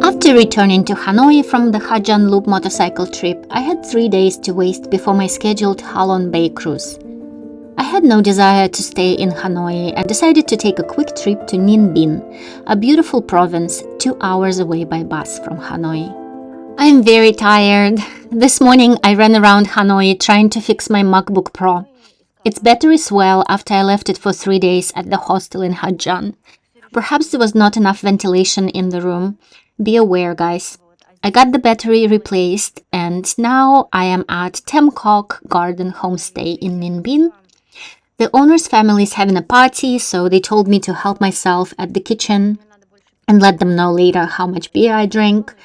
After returning to Hanoi from the Hajan Loop motorcycle trip, I had 3 days to waste before my scheduled Halong Bay cruise. I had no desire to stay in Hanoi and decided to take a quick trip to Ninh Binh, a beautiful province 2 hours away by bus from Hanoi. I am very tired. This morning I ran around Hanoi trying to fix my MacBook Pro. Its battery swelled after I left it for 3 days at the hostel in Hajan. Perhaps there was not enough ventilation in the room. Be aware, guys. I got the battery replaced and now I am at Temcock Garden Homestay in Ninh Binh. The owner's family is having a party, so they told me to help myself at the kitchen and let them know later how much beer I drank.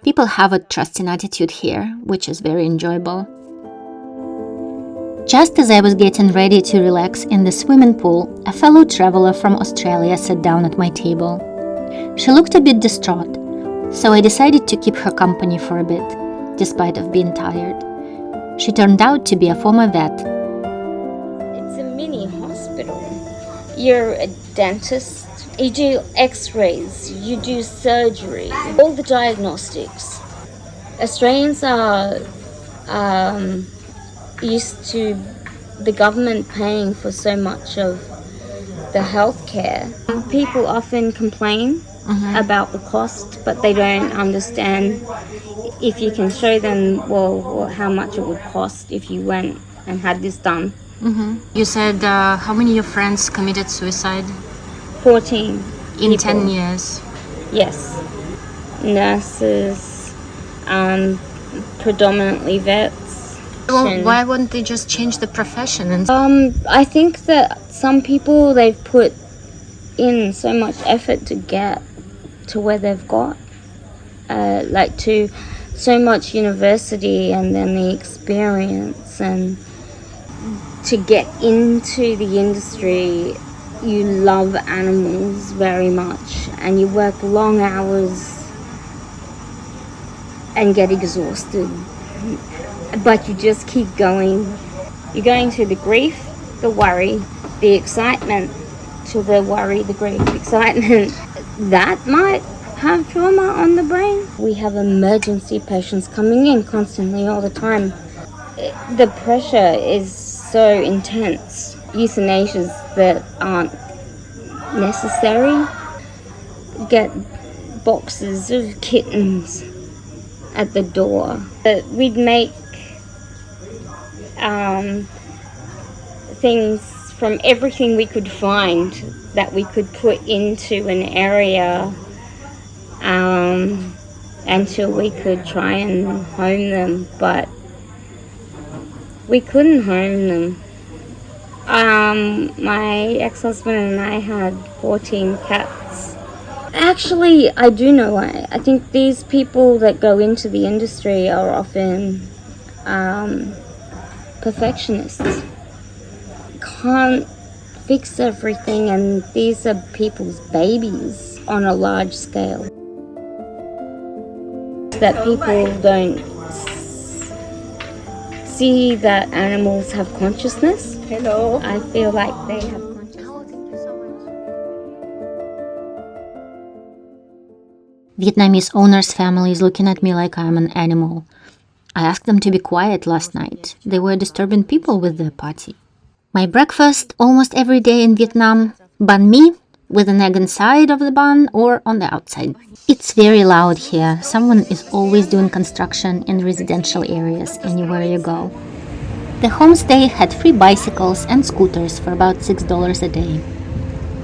People have a trusting attitude here, which is very enjoyable. Just as I was getting ready to relax in the swimming pool, a fellow traveler from Australia sat down at my table. She looked a bit distraught, so I decided to keep her company for a bit, despite of being tired. She turned out to be a former vet. It's a mini hospital. You're a dentist, you do x-rays, you do surgery, all the diagnostics. Australians are used to the government paying for so much of the healthcare. People often complain about the cost, but they don't understand if you can show them well how much it would cost if you went and had this done. You said how many of your friends committed suicide? 14 in people. 10 years. Yes. Nurses, predominantly vets. Well, why wouldn't they just change the profession? I think that some people, they've put in so much effort to get to where they've got, like to so much university and then the experience, and to get into the industry you love animals very much and you work long hours and get exhausted, but you just keep going. You're going through the grief, the worry, the excitement, to the worry, the grief, excitement. That might have trauma on the brain. We have emergency patients coming in constantly all the time. The pressure is so intense. Euthanasias that aren't necessary. Get boxes of kittens at the door. We'd make things from everything we could find that we could put into an area until we could try and home them, but we couldn't home them. My ex-husband and I had 14 cats. Actually, I do know why. I think these people that go into the industry are often perfectionists. Can't fix everything, and these are people's babies on a large scale. That people don't see that animals have consciousness. Hello. I feel like they have consciousness. Vietnamese owner's family is looking at me like I'm an animal. I asked them to be quiet last night. They were disturbing people with their party. My breakfast almost every day in Vietnam, banh mi with an egg inside of the bun or on the outside. It's very loud here. Someone is always doing construction in residential areas anywhere you go. The homestay had free bicycles and scooters for about $6 a day.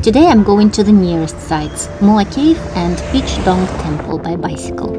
Today I'm going to the nearest sites, Mua Cave and Bich Dong Temple by bicycle.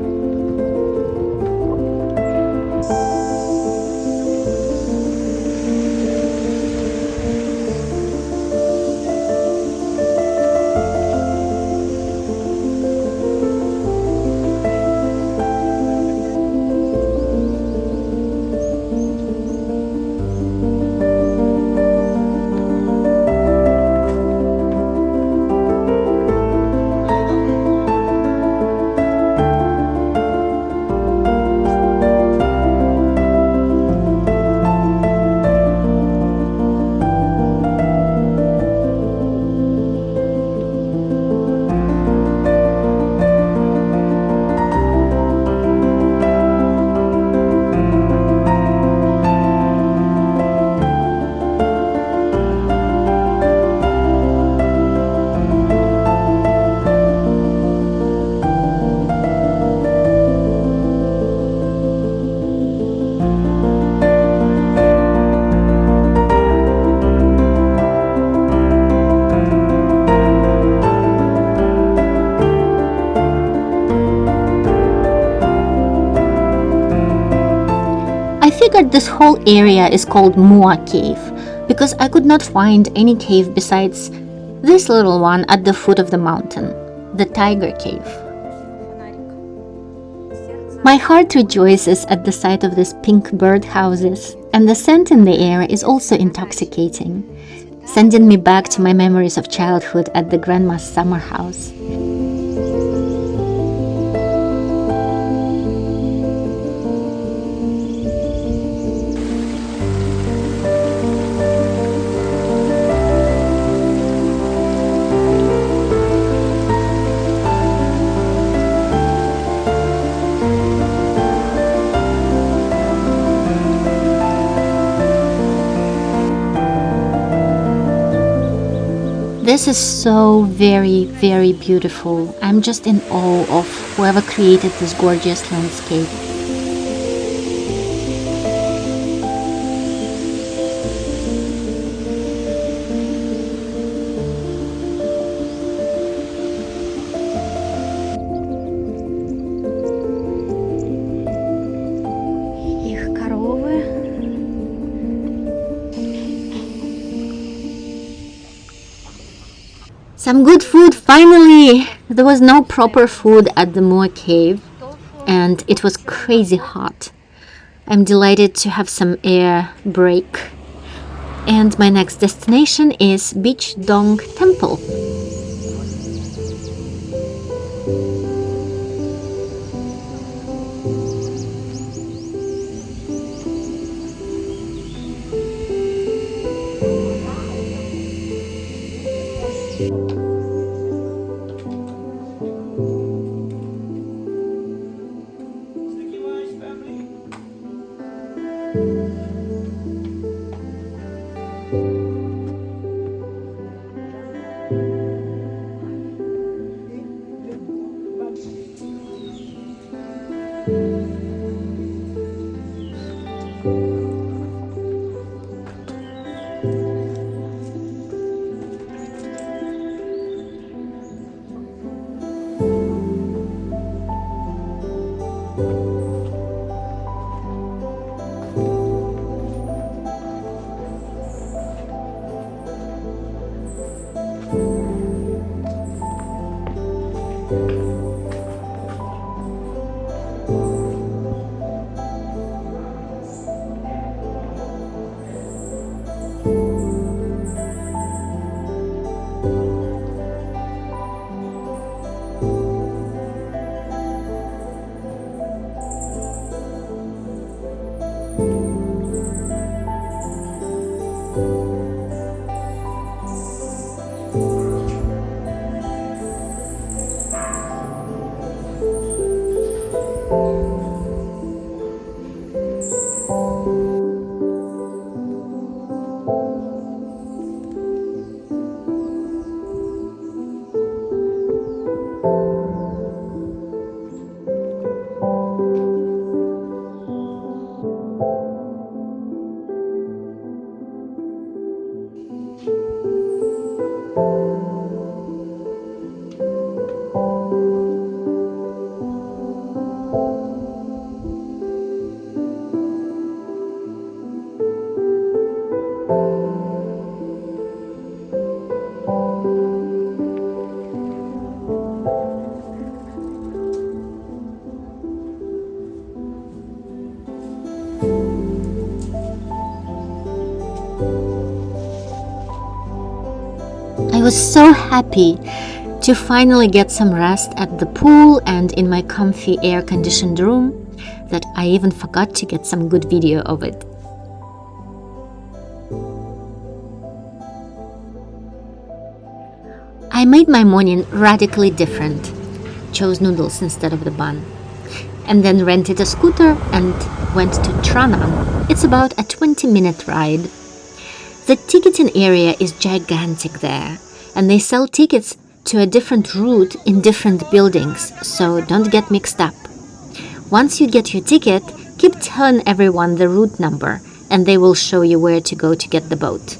that this whole area is called Mua Cave because I could not find any cave besides this little one at the foot of the mountain, the Tiger Cave. My heart rejoices at the sight of these pink bird houses, and the scent in the air is also intoxicating, sending me back to my memories of childhood at the grandma's summer house. This is so very, very beautiful. I'm just in awe of whoever created this gorgeous landscape. Some good food, finally! There was no proper food at the Mua Cave, and it was crazy hot. I'm delighted to have some air break. And my next destination is Bich Dong Temple. I was so happy to finally get some rest at the pool and in my comfy air-conditioned room that I even forgot to get some good video of it. I made my morning radically different, chose noodles instead of the bun, and then rented a scooter and went to Trung An. It's about a 20-minute ride. The ticketing area is gigantic there, and they sell tickets to a different route in different buildings, so don't get mixed up. Once you get your ticket, keep telling everyone the route number, and they will show you where to go to get the boat.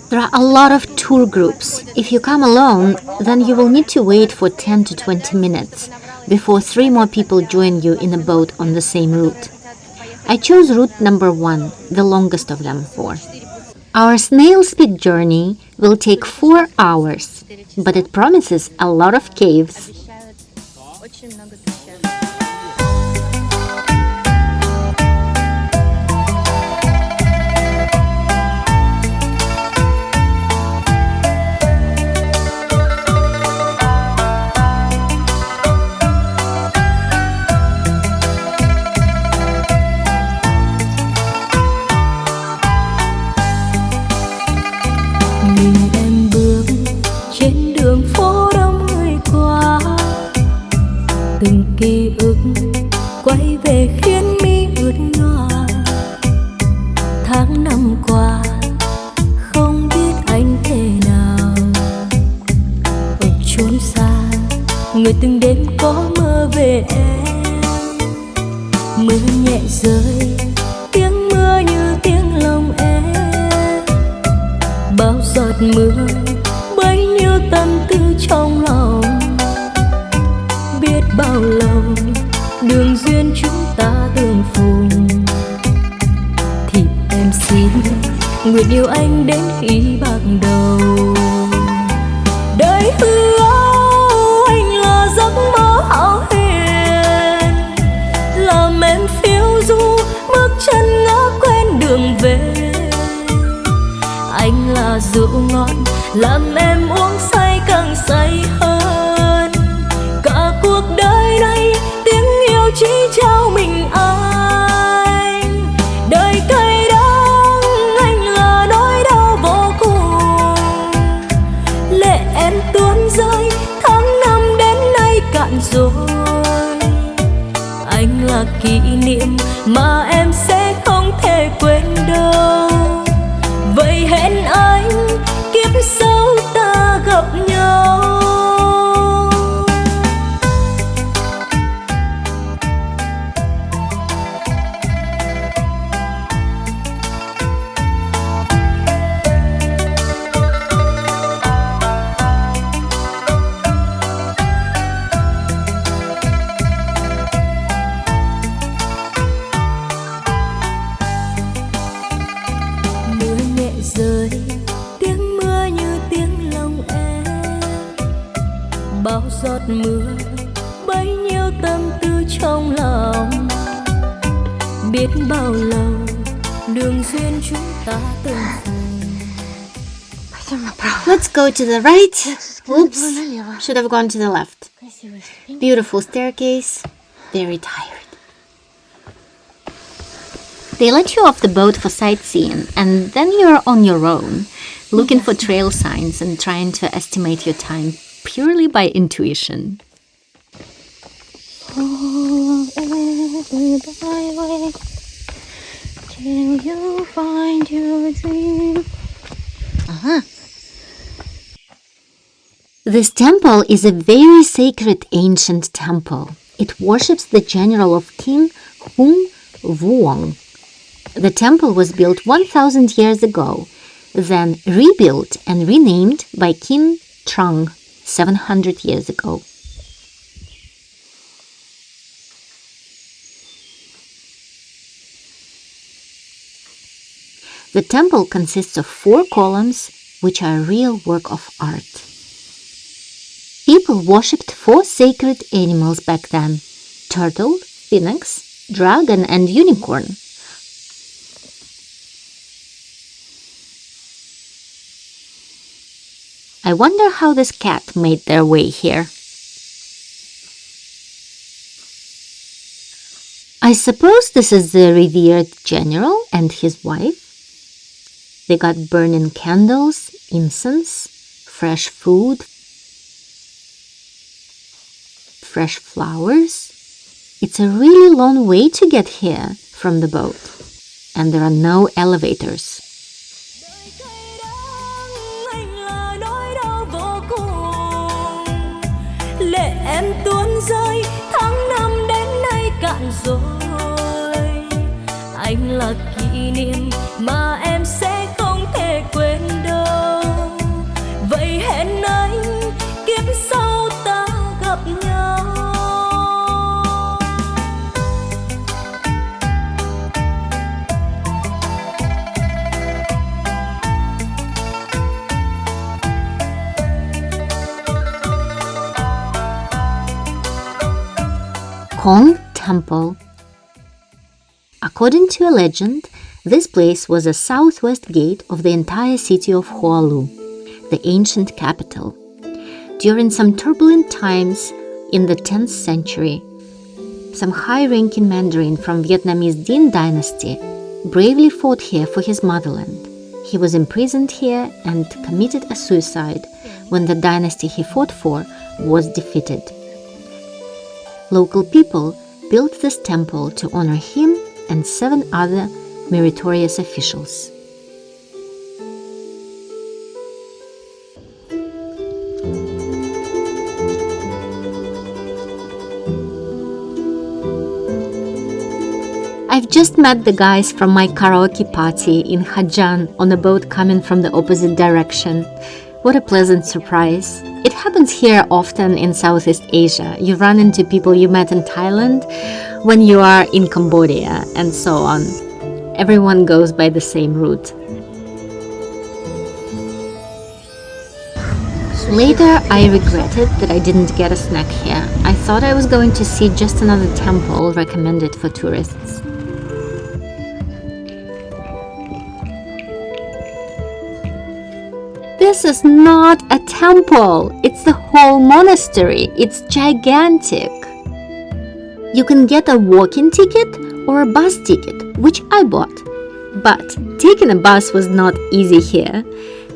There are a lot of tour groups. If you come alone, then you will need to wait for 10 to 20 minutes before 3 more people join you in a boat on the same route. I chose route number 1, the longest of them 4. Our snail speed journey will take 4 hours, but it promises a lot of caves. Từng ký ức quay về khiến mi ướt nhòa. Tháng năm qua không biết anh thế nào. Ở chốn xa người từng đêm có mơ về em. Mưa nhẹ rơi, tiếng mưa như tiếng lòng em. Bao giọt mưa bấy nhiêu tâm tư trong lòng. Biết bao lâu đường duyên chúng ta tương phùng, thì em xin nguyện yêu anh đến khi bạc đầu. Đời hứa anh là giấc mơ hão huyền, làm em phiêu du bước chân ngỡ quen đường về. Anh là rượu ngon làm em uống say càng say hơn. Cả cuộc đời này tiếng yêu chỉ trao mình anh. Đời cay đắng anh là nỗi đau vô cùng. Lệ em tuôn rơi tháng năm đến nay cạn rồi. Anh là kỷ niệm mà em sẽ không thể quên đâu. Vậy hẹn anh kiếp sau ta gặp nhau. Rơi tiếng mưa như tiếng lòng em. Bao giọt mưa bấy nhiêu tâm tư trong lòng. Biết bao lâu đường duyên chúng ta từng phùng. Let's go to the right. Oops, should have gone to the left. Beautiful staircase. Very tired. They let you off the boat for sightseeing, and then you're on your own, looking for trail signs and trying to estimate your time purely by intuition. Till you find your dream. This temple is a very sacred ancient temple. It worships the general of King Hung Vuong. The temple was built 1,000 years ago, then rebuilt and renamed by King Trung 700 years ago. The temple consists of 4 columns, which are a real work of art. People worshipped 4 sacred animals back then: turtle, phoenix, dragon, and unicorn. I wonder how this cat made their way here. I suppose this is the revered general and his wife. They got burning candles, incense, fresh food, fresh flowers. It's a really long way to get here from the boat, and there are no elevators. Lệ em tuôn rơi tháng năm đến nay cạn rồi. Anh là kỷ niệm mà em sẽ không thể quên đâu. Vậy hẹn anh kiếp sau ta gặp nhau. Kong Temple. According to a legend, this place was a southwest gate of the entire city of Hoalu, the ancient capital. During some turbulent times in the 10th century, some high-ranking Mandarin from Vietnamese Dinh dynasty bravely fought here for his motherland. He was imprisoned here and committed a suicide when the dynasty he fought for was defeated. Local people built this temple to honor him and 7 other meritorious officials. I've just met the guys from my karaoke party in Hainan on a boat coming from the opposite direction. What a pleasant surprise. It happens here often in Southeast Asia. You run into people you met in Thailand when you are in Cambodia, and so on. Everyone goes by the same route. Later, I regretted that I didn't get a snack here. I thought I was going to see just another temple recommended for tourists. This is not a temple, it's the whole monastery. It's gigantic. You can get a walk-in ticket or a bus ticket, which I bought. But taking a bus was not easy here.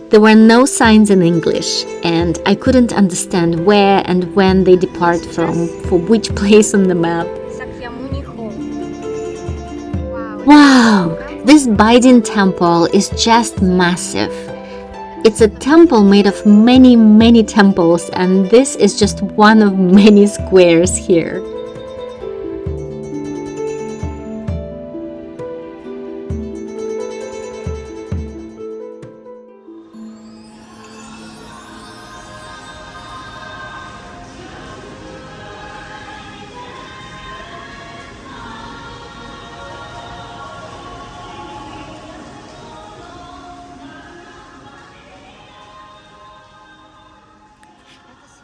There were no signs in English, and I couldn't understand where and when they depart from, for which place on the map. Wow, this Bai Dinh temple is just massive. It's a temple made of many, many temples, and this is just one of many squares here.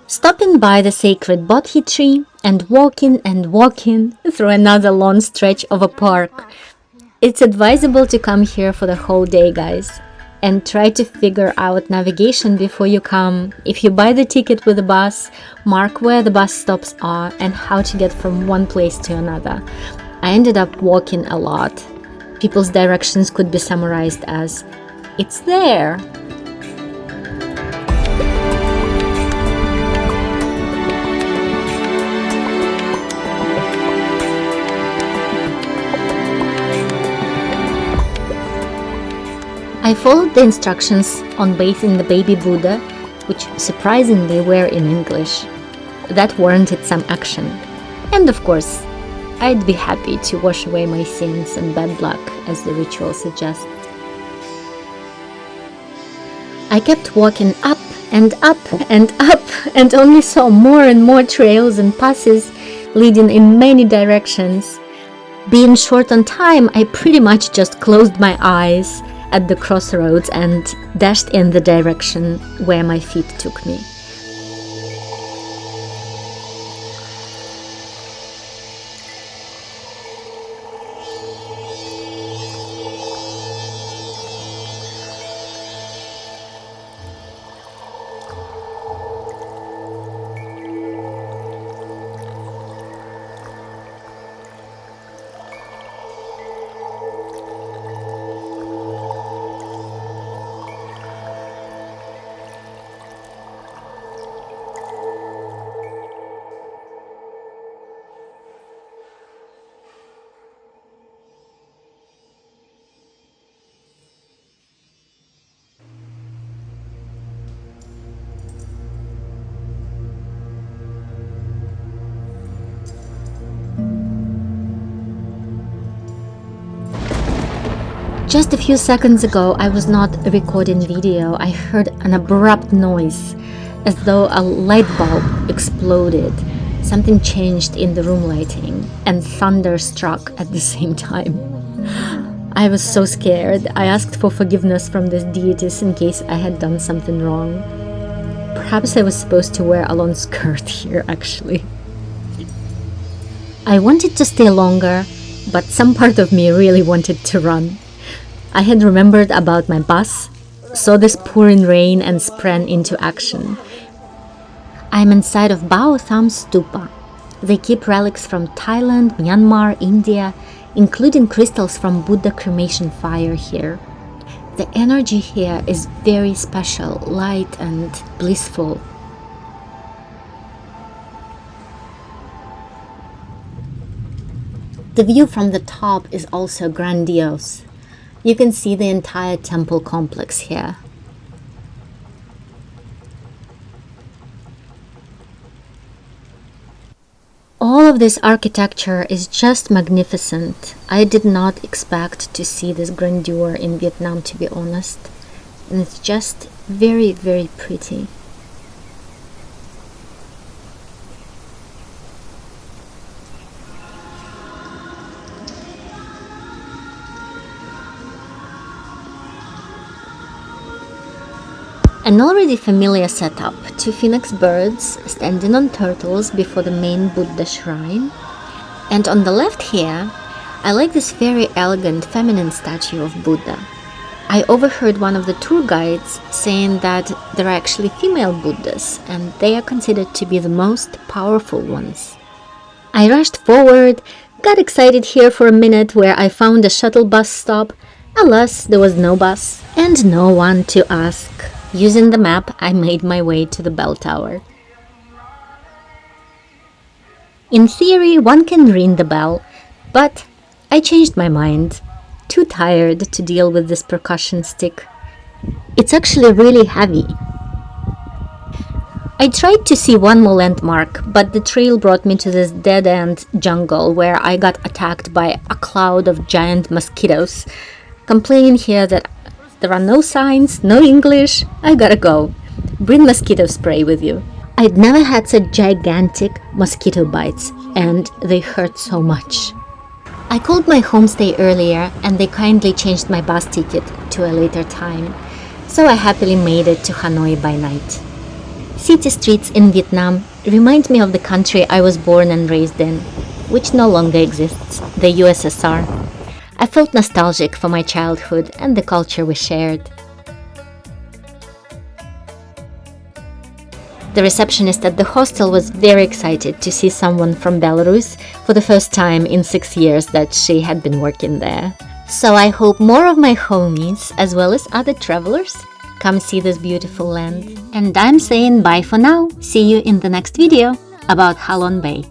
Stopping by the sacred bodhi tree and walking through another long stretch of a park. It's advisable to come here for the whole day, guys, and try to figure out navigation before you come. If you buy the ticket with the bus, mark where the bus stops are and how to get from one place to another. I ended up walking a lot. People's directions could be summarized as, "It's there." I followed the instructions on bathing the baby Buddha, which surprisingly were in English. That warranted some action. And of course, I'd be happy to wash away my sins and bad luck as the ritual suggests. I kept walking up and up and up and only saw more and more trails and passes leading in many directions. Being short on time, I pretty much just closed my eyes at the crossroads and dashed in the direction where my feet took me. Just a few seconds ago, I was not recording video. I heard an abrupt noise, as though a light bulb exploded. Something changed in the room lighting, and thunder struck at the same time. I was so scared. I asked for forgiveness from the deities in case I had done something wrong. Perhaps I was supposed to wear a long skirt here, actually. I wanted to stay longer, but some part of me really wanted to run. I had remembered about my bus, saw this pouring rain and sprang into action. I'm inside of Bao Tham Stupa. They keep relics from Thailand, Myanmar, India, including crystals from Buddha cremation fire here. The energy here is very special, light and blissful. The view from the top is also grandiose. You can see the entire temple complex here. All of this architecture is just magnificent. I did not expect to see this grandeur in Vietnam, to be honest. And it's just very, very pretty. An already familiar setup, two phoenix birds standing on turtles before the main Buddha shrine. And on the left here, I like this very elegant feminine statue of Buddha. I overheard one of the tour guides saying that there are actually female Buddhas and they are considered to be the most powerful ones. I rushed forward, got excited here for a minute where I found a shuttle bus stop. Alas, there was no bus and no one to ask. Using the map, I made my way to the bell tower. In theory, one can ring the bell, but I changed my mind. Too tired to deal with this percussion stick. It's actually really heavy. I tried to see one more landmark, but the trail brought me to this dead-end jungle where I got attacked by a cloud of giant mosquitoes, complaining here that there are no signs, no English, I gotta go. Bring mosquito spray with you. I'd never had such gigantic mosquito bites, and they hurt so much. I called my homestay earlier, and they kindly changed my bus ticket to a later time, so I happily made it to Hanoi by night. City streets in Vietnam remind me of the country I was born and raised in, which no longer exists, the USSR. I felt nostalgic for my childhood and the culture we shared. The receptionist at the hostel was very excited to see someone from Belarus for the first time in 6 years that she had been working there. So I hope more of my homies, as well as other travelers, come see this beautiful land. And I'm saying bye for now. See you in the next video about Ha Long Bay.